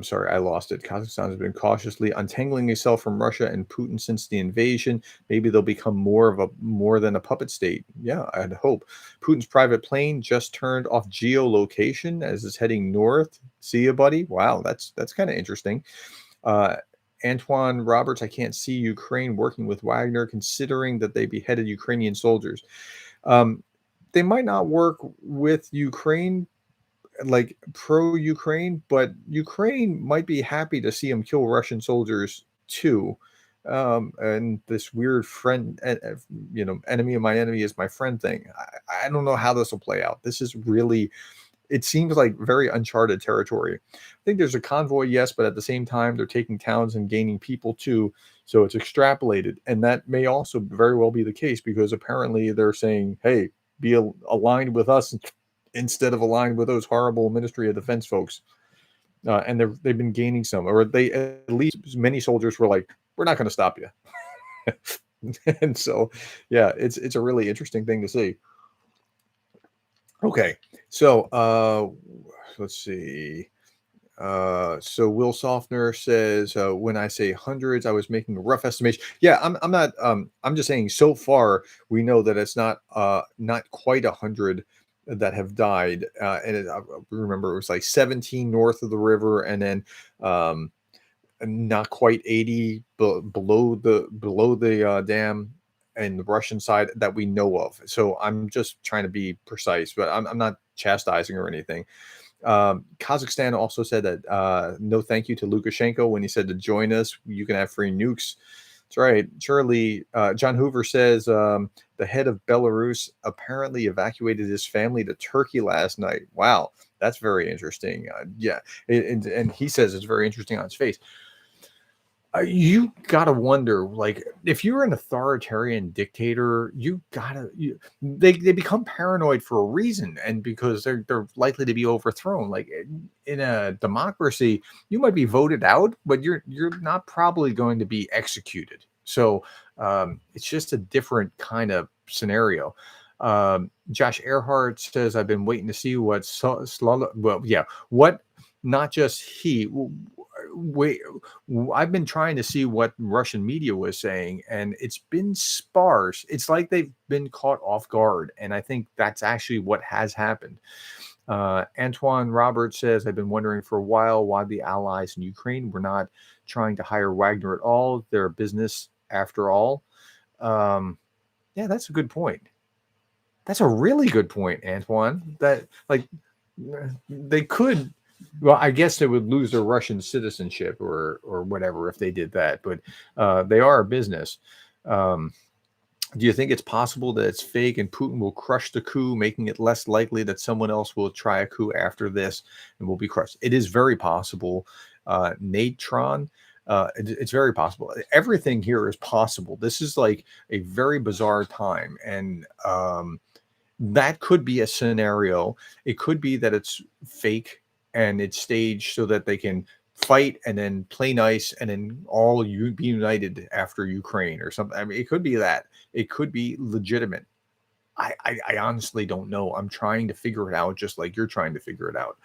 sorry, I lost it. Kazakhstan has been cautiously untangling itself from Russia and Putin since the invasion. Maybe they'll become more than a puppet state. Yeah, I'd hope. Putin's private plane just turned off geolocation as it's heading north. See you, buddy. Wow, that's kind of interesting. Antoine Roberts, I can't see Ukraine working with Wagner, considering that they beheaded Ukrainian soldiers. They might not work with Ukraine, like pro-Ukraine, but Ukraine might be happy to see them kill Russian soldiers too. And this weird friend, enemy of my enemy is my friend thing. I don't know how this will play out. This is really, it seems like very uncharted territory. I think there's a convoy, yes, but at the same time, they're taking towns and gaining people too. So it's extrapolated. And that may also very well be the case because apparently they're saying, hey, be aligned with us instead of aligned with those horrible Ministry of Defense folks. And they've been gaining some, or they at least many soldiers were like, we're not going to stop you. And so, yeah, it's a really interesting thing to see. Okay, so let's see. So Will Softner says, when I say hundreds, I was making a rough estimation. Yeah, I'm not. I'm just saying. So far, we know that it's not quite 100 that have died. And I remember it was like 17 north of the river, and then not quite 80 below the dam and the Russian side that we know of. So I'm just trying to be precise, but I'm not chastising or anything. Kazakhstan also said that no thank you to Lukashenko when he said to join us, you can have free nukes. That's right. Charlie, John Hoover says the head of Belarus apparently evacuated his family to Turkey last night. Wow, that's very interesting. Yeah, and he says it's very interesting on his face. You gotta wonder, like, if you're an authoritarian dictator, they become paranoid for a reason, and because they're likely to be overthrown. Like in a democracy, you might be voted out, but you're not probably going to be executed. So it's just a different kind of scenario. Josh Earhart says, "I've been waiting to see what what not just he." Wait, I've been trying to see what Russian media was saying, and it's been sparse. It's like they've been caught off guard, and I think that's actually what has happened. Antoine Roberts says, I've been wondering for a while why the allies in Ukraine were not trying to hire Wagner at all. They're a business after all. Yeah, that's a good point. That's a really good point, Antoine. That, like, they could. Well, I guess they would lose their Russian citizenship or whatever if they did that. But they are a business. Um, do you think it's possible that it's fake and Putin will crush the coup, making it less likely that someone else will try a coup after this and will be crushed? It is very possible. Natron, it's very possible. Everything here is possible. This is like a very bizarre time. And that could be a scenario. It could be that it's fake and it's staged so that they can fight and then play nice and then all you be united after Ukraine or something. I mean, it could be that. It could be legitimate. I honestly don't know. I'm trying to figure it out, just like you're trying to figure it out.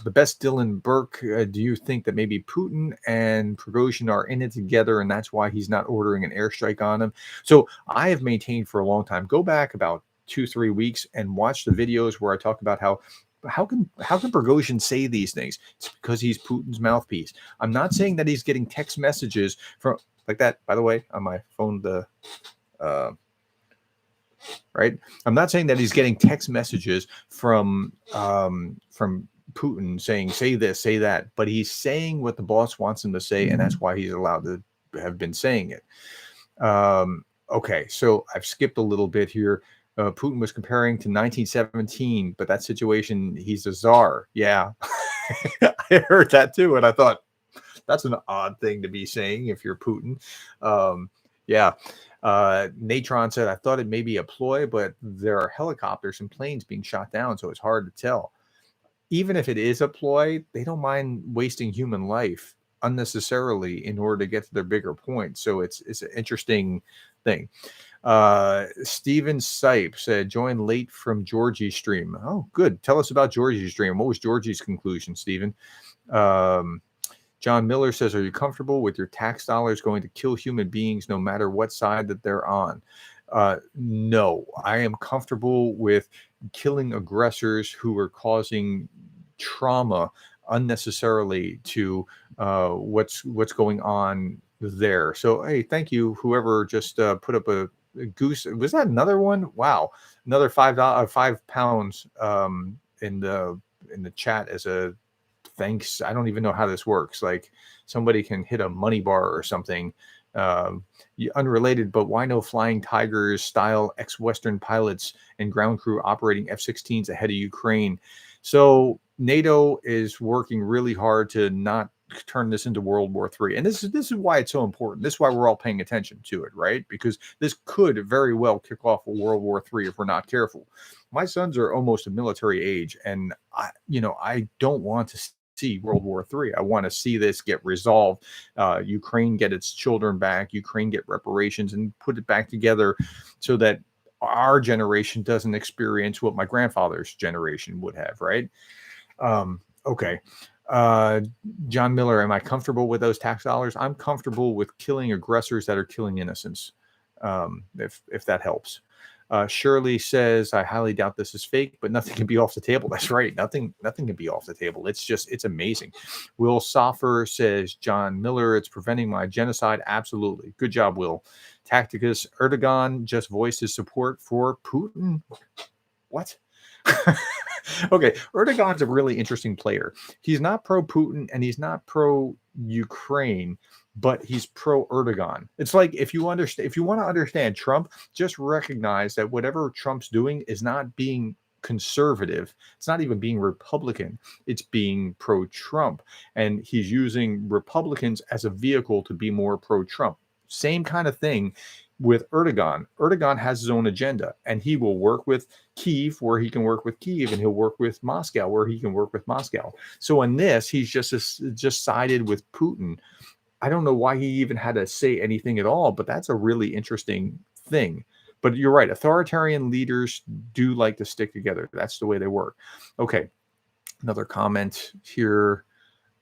The best Dylan Burke. Do you think that maybe Putin and Prigozhin are in it together, and that's why he's not ordering an airstrike on him? So I have maintained for a long time. Go back about 2-3 weeks and watch the videos where I talk about how can Prigozhin say these things? It's because he's Putin's mouthpiece. I'm not saying that he's getting text messages from like that. By the way, on my phone, right. I'm not saying that he's getting text messages from Putin saying say this, say that, but he's saying what the boss wants him to say, and that's why he's allowed to have been saying it. Okay, so I've skipped a little bit here. Putin was comparing to 1917, but that situation, he's a czar. Yeah, I heard that too, and I thought that's an odd thing to be saying if you're Putin. Yeah. Natron said, I thought it may be a ploy, but there are helicopters and planes being shot down, so it's hard to tell. Even if it is a ploy, they don't mind wasting human life unnecessarily in order to get to their bigger point. So it's an interesting thing. Steven Sipe said, join late from Georgie's stream. Oh, good. Tell us about Georgie's stream. What was Georgie's conclusion, Steven? John Miller says, are you comfortable with your tax dollars going to kill human beings no matter what side that they're on? No, I am comfortable with killing aggressors who are causing trauma unnecessarily to what's going on there. So, hey, thank you, whoever just put up a goose. Was that another one? Wow, another £5 in the chat as a thanks. I don't even know how this works. Like somebody can hit a money bar or something. Unrelated, but why no flying tigers style ex-Western pilots and ground crew operating F-16s ahead of Ukraine? So NATO is working really hard to not turn this into World War III. And this is why it's so important. This is why we're all paying attention to it, right? Because this could very well kick off a World War III if we're not careful. My sons are almost of military age, and I don't want to see World War III. I want to see this get resolved. Ukraine get its children back. Ukraine get reparations and put it back together so that our generation doesn't experience what my grandfather's generation would have, right? Okay. John Miller, am I comfortable with those tax dollars? I'm comfortable with killing aggressors that are killing innocents, if that helps. Shirley says, I highly doubt this is fake, but nothing can be off the table. That's right. Nothing can be off the table. It's amazing. Will Soffer says, John Miller, it's preventing my genocide. Absolutely. Good job, Will. Tacticus Erdogan just voiced his support for Putin. What? Okay, Erdogan's a really interesting player. He's not pro-Putin and he's not pro-Ukraine, but he's pro-Erdogan. It's like if you want to understand Trump, just recognize that whatever Trump's doing is not being conservative. It's not even being Republican. It's being pro-Trump. And he's using Republicans as a vehicle to be more pro-Trump. Same kind of thing with Erdogan. Erdogan has his own agenda, and he will work with Kyiv where he can work with Kyiv, and he'll work with Moscow where he can work with Moscow. So in this, he's just sided with Putin. I don't know why he even had to say anything at all, but that's a really interesting thing. But you're right. Authoritarian leaders do like to stick together. That's the way they work. Okay. Another comment here.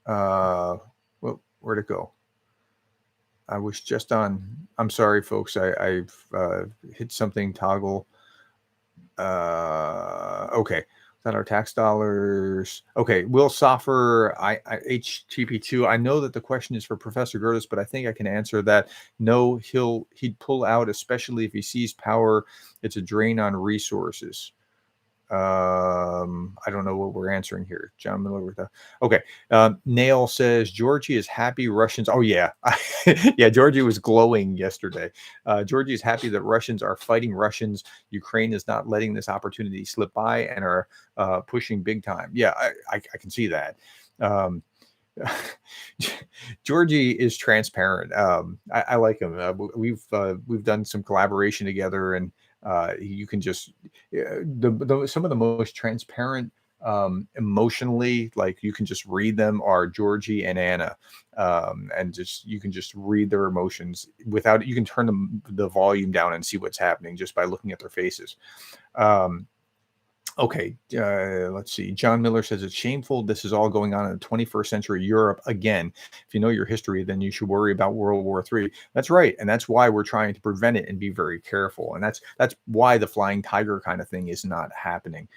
Well, where'd it go? I was just on. I'm sorry, folks. I've hit something toggle. Okay. that our tax dollars? Okay, will suffer HTP2. I know that the question is for Professor Gerdes, but I think I can answer that. No, he'd pull out, especially if he sees power. It's a drain on resources. I don't know what we're answering here. John Miller with okay. Nail says Georgie is happy Russians. Oh yeah, yeah. Georgie was glowing yesterday. Georgie is happy that Russians are fighting Russians. Ukraine is not letting this opportunity slip by and are pushing big time. Yeah, I can see that. Georgie is transparent. I like him. We've done some collaboration together, and you can just some of the most transparent emotionally, like you can just read them, are Georgie and Anna, and just you can just read their emotions without. You can turn the volume down and see what's happening just by looking at their faces. Okay, let's see. John Miller says it's shameful. This is all going on in the 21st century Europe. Again, if you know your history, then you should worry about World War III. That's right, and that's why we're trying to prevent it and be very careful. And that's why the flying tiger kind of thing is not happening.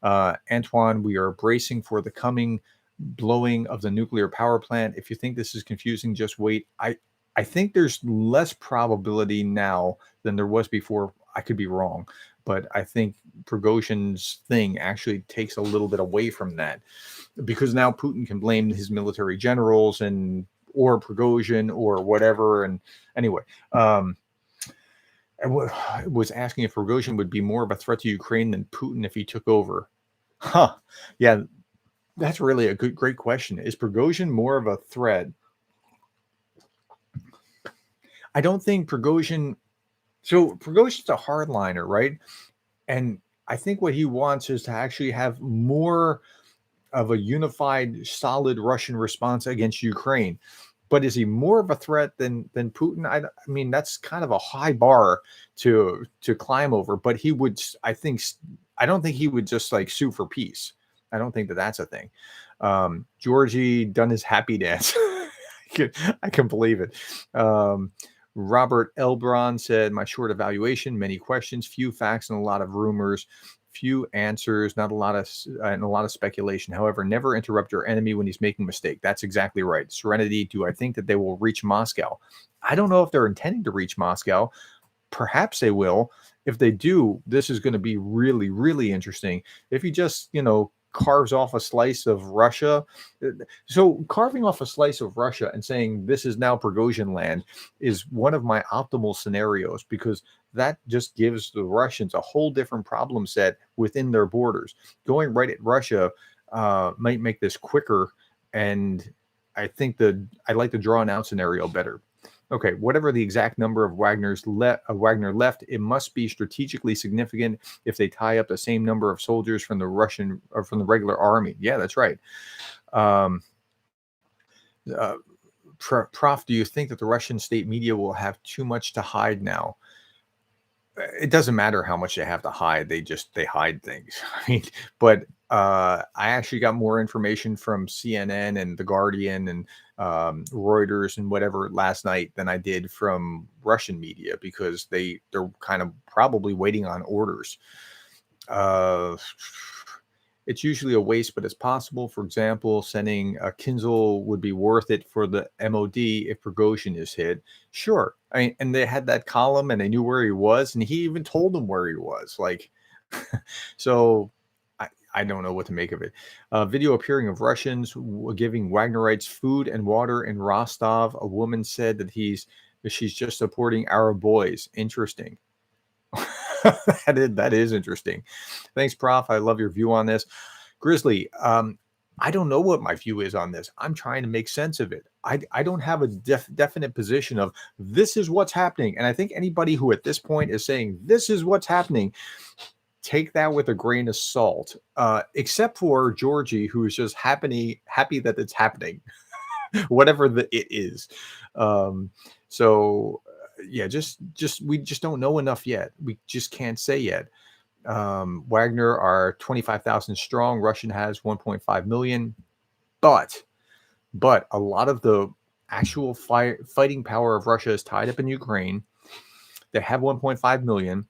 Antoine, we are bracing for the coming blowing of the nuclear power plant. If you think this is confusing, just wait. I think there's less probability now than there was before. I could be wrong, but I think Prigozhin's thing actually takes a little bit away from that, because now Putin can blame his military generals or Prigozhin or whatever. And anyway, I was asking if Prigozhin would be more of a threat to Ukraine than Putin if he took over. Huh? Yeah, that's really a great question. Is Prigozhin more of a threat? I don't think Prigozhin. So Prigozhin's a hardliner, right? And I think what he wants is to actually have more of a unified, solid Russian response against Ukraine. But is he more of a threat than Putin? I mean, that's kind of a high bar to climb over. But he would, I don't think he would just like sue for peace. I don't think that that's a thing. Georgie done his happy dance. I can believe it. Robert Elbron said, my short evaluation, many questions, few facts, and a lot of rumors, few answers, not a lot of and a lot of speculation. However, never interrupt your enemy when he's making a mistake. That's exactly right. Serenity, do I think that they will reach Moscow? I don't know if they're intending to reach Moscow. Perhaps they will. If they do, this is going to be really, really interesting. If he just, carves off a slice of Russia. So carving off a slice of Russia and saying this is now Prigozhin land is one of my optimal scenarios, because that just gives the Russians a whole different problem set within their borders. Going right at Russia might make this quicker, and I think I like the drawn out scenario better. Okay, whatever the exact number of Wagner left, it must be strategically significant if they tie up the same number of soldiers from the Russian or from the regular army. Yeah, that's right. Prof, do you think that the Russian state media will have too much to hide now? It doesn't matter how much they have to hide. They hide things. I mean, but I actually got more information from CNN and The Guardian and Reuters and whatever last night than I did from Russian media, because they're kind of probably waiting on orders. It's usually a waste, but it's possible. For example, sending a Kinzel would be worth it for the MOD if Prigozhin is hit. Sure. I mean, and they had that column and they knew where he was, and he even told them where he was. Like, so I don't know what to make of it. Video appearing of Russians giving Wagnerites food and water in Rostov. A woman said that she's just supporting our boys. Interesting. That is interesting. Thanks, Prof. I love your view on this. Grizzly, I don't know what my view is on this. I'm trying to make sense of it. I don't have a definite position of this is what's happening. And I think anybody who at this point is saying this is what's happening, take that with a grain of salt, except for Georgie, who is just happy that it's happening, whatever it is. So yeah, just we just don't know enough yet. We just can't say yet. Wagner are 25,000 strong. Russian has 1.5 million, but a lot of the actual fighting power of Russia is tied up in Ukraine. They have 1.5 million,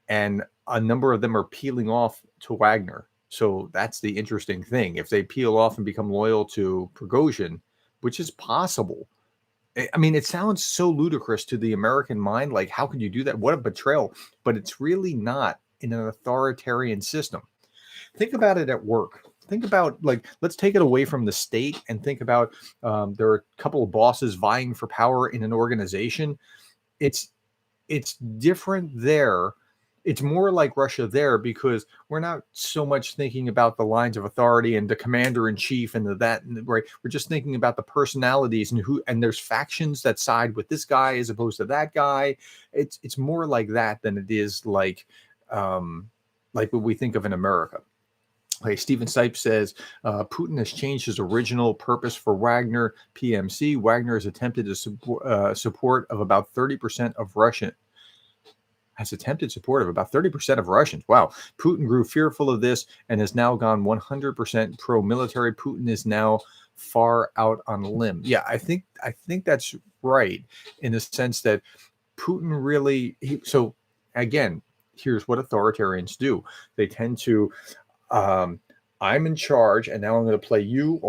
and a number of them are peeling off to Wagner. So that's the interesting thing. If they peel off and become loyal to Prigozhin, which is possible. I mean, it sounds so ludicrous to the American mind. Like, how could you do that? What a betrayal. But it's really not in an authoritarian system. Think about it at work. Think about, like, let's take it away from the state and think about there are a couple of bosses vying for power in an organization. It's it's different there. It's more like Russia there because we're not so much thinking about the lines of authority and the commander in chief and that, right? We're just thinking about the personalities and who, and there's factions that side with this guy as opposed to that guy. It's more like that than it is like what we think of in America. Okay, Stephen Stipe says Putin has changed his original purpose for Wagner PMC. Wagner has attempted to support of about 30% of Russian has attempted support of about 30% of Russians. Wow. Putin grew fearful of this and has now gone 100% pro-military. Putin is now far out on a limb. Yeah, I think that's right in the sense that Putin really so again, here's what authoritarians do. They tend to I'm in charge, and now I'm going to play you,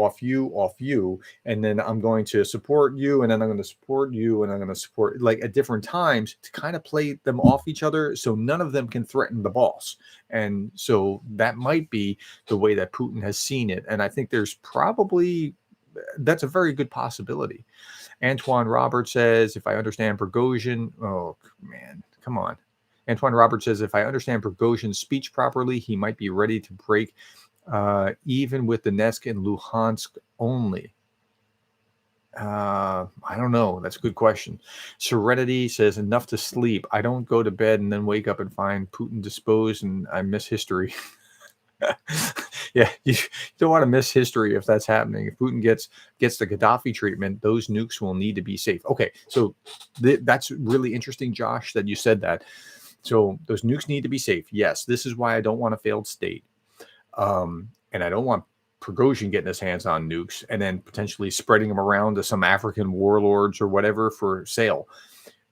and then I'm going to support you, and then I'm going to support you, and I'm going to support, like, at different times to kind of play them off each other so none of them can threaten the boss. And so that might be the way that Putin has seen it. And I think there's probably that's a very good possibility. Antoine Roberts says, if I understand Prigozhin, oh man, come on. Antoine Roberts says, if I understand Prigozhin's speech properly, he might be ready to break even with Donetsk and Luhansk only. I don't know. That's a good question. Serenity says, enough to sleep. I don't go to bed and then wake up and find Putin disposed and I miss history. Yeah, you don't want to miss history if that's happening. If Putin gets the Gaddafi treatment, those nukes will need to be safe. Okay, so that's really interesting, Josh, that you said that. So those nukes need to be safe. Yes, this is why I don't want a failed state. And I don't want Prigozhin getting his hands on nukes and then potentially spreading them around to some African warlords or whatever for sale.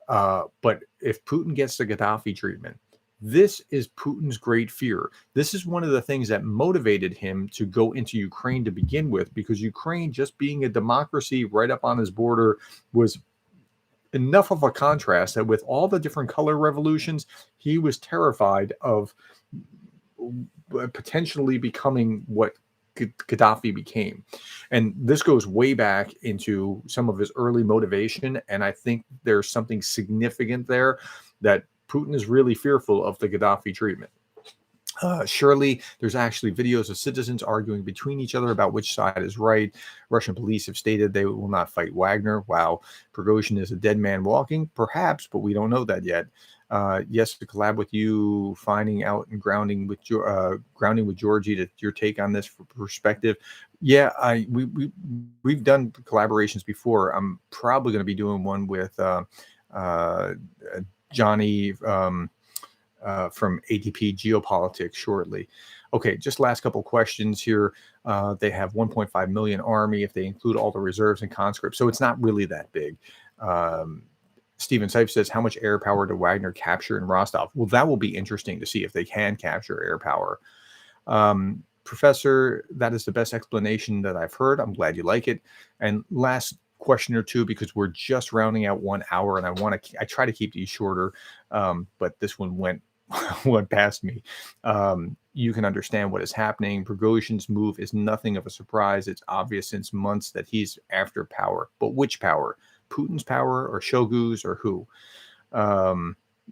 But if Putin gets the Gaddafi treatment, this is Putin's great fear. This is one of the things that motivated him to go into Ukraine to begin with, because Ukraine, just being a democracy right up on his border, was enough of a contrast that with all the different color revolutions, he was terrified of potentially becoming what Gaddafi became. And this goes way back into some of his early motivation. And I think there's something significant there that Putin is really fearful of the Gaddafi treatment. Surely there's actually videos of citizens arguing between each other about which side is right. Russian police have stated they will not fight Wagner. Wow. Prigozhin is a dead man walking, perhaps, but we don't know that yet. Yes, to collab with you, finding out and grounding with Georgie, to your take on this perspective. Yeah, we've done collaborations before. I'm probably going to be doing one with Johnny from ATP Geopolitics shortly. Okay, just last couple questions here. They have 1.5 million army if they include all the reserves and conscripts, so it's not really that big. Stephen Stipe says, how much air power did Wagner capture in Rostov? Well, that will be interesting to see if they can capture air power. Professor, that is the best explanation that I've heard. I'm glad you like it. And last question or two, because we're just rounding out 1 hour, and I try to keep these shorter, but this one went past me. You can understand what is happening. Prigozhin's move is nothing of a surprise. It's obvious since months that he's after power. But which power? Putin's power or Shoigu's or who?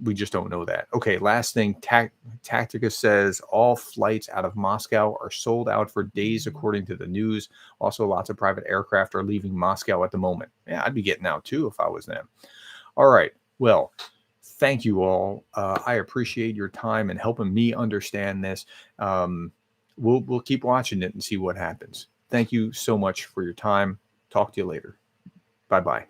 We just don't know that. Okay, last thing. Tactica says all flights out of Moscow are sold out for days, according to the news. Also, lots of private aircraft are leaving Moscow at the moment. Yeah, I'd be getting out too if I was them. All right. Well, thank you all. I appreciate your time and helping me understand this. We'll keep watching it and see what happens. Thank you so much for your time. Talk to you later. Bye-bye.